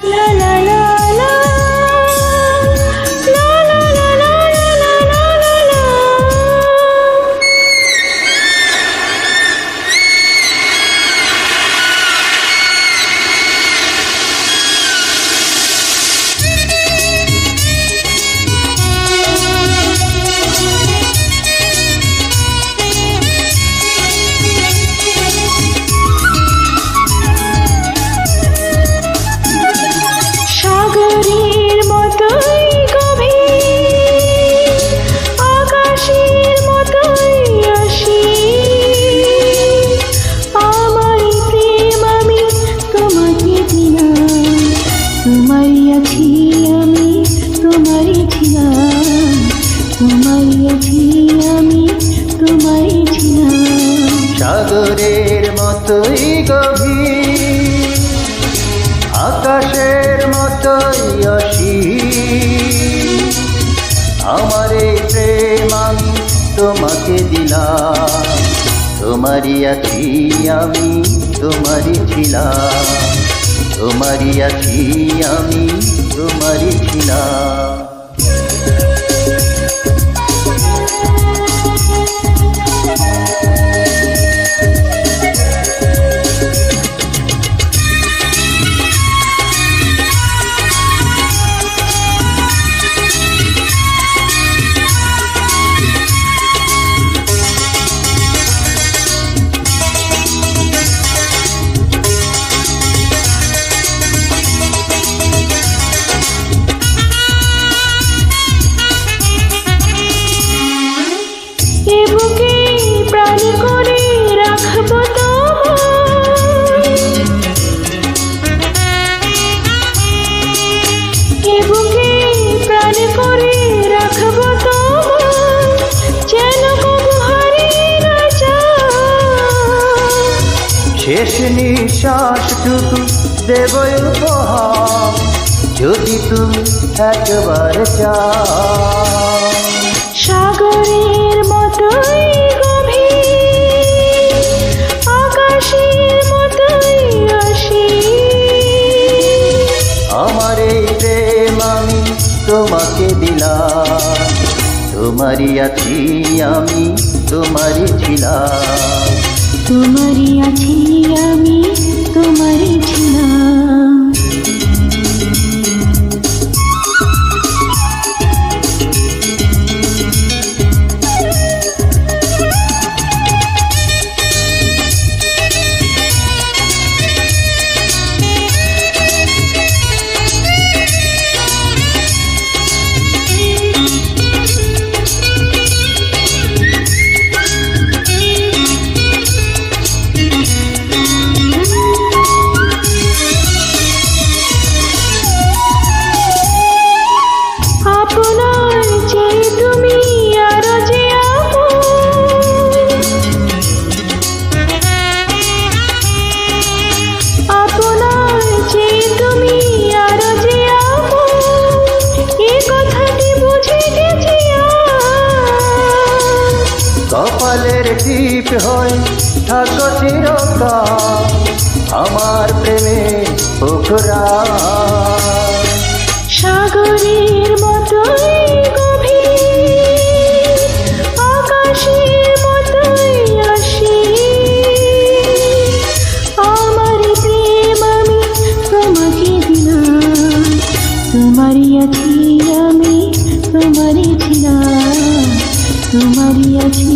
La la la la, la la la la la la la la. সাগরের মতোই গভীর, আকাশের মতোই অসীম, আমার প্রেম আমি তোমাকে দিলাম, তোমারই আছি আমি, তোমারই ছিলাম, তোমারই আছি আমি, তোমারই ছিলাম। সাগরের মতোই গভীর, আকাশের মতোই অসীম, আমার এই প্রেম আমি তোমাকে দিলাম, তোমারই আছি আমি, তোমারই ছিলাম, তোমারই আছি আমি, তোমারই ছিলাম। এ বুকে প্রাণ করে রাখবো তোমায়, এ বুকে প্রাণ করে রাখবো তোমায়, যেন কবু হারিয়ে না যায়। শেষ নিঃশ্বাসটুকু দেব উপহার, যদি তুমি একবার চাও। সাগরের মতোই গভীর, আকাশের মতোই অসীম, আমার এই প্রেম আমি তোমাকে দিলাম, তোমারই আছি আমি, তোমারই ছিলাম, তোমারই আছি আমি, তোমারই ছিলাম। আপনার যে তুমি আরো যে আপনার যে তুমি আরো যে এই কথাটি বুঝে গেছি আজ। কপালের টিপ হয়ে থাকো চিরকাল, আমার প্রেমে পোখরা। সাগরের মতোই গভীর, আকাশের মতোই অসীম, আমার প্রেম আমি তোমাকে দিলাম, তোমারই আছি আমি, তোমারই ছিলাম, তোমারই আছি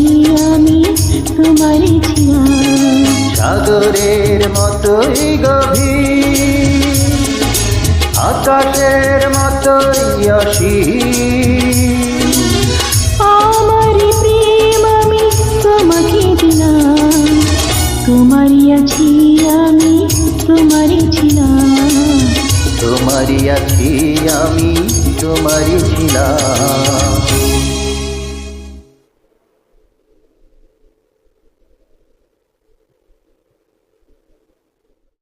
আমি, তোমারই ছিলাম। সাগরের মতোই গভীর, আকাশের মতোই অসীম, আমারই প্রেম আমি তোমাকে দিলাম, তোমারই আছি আমি, তোমারই ছিলাম, তোমারই আছি আমি, তোমারই ছিলাম।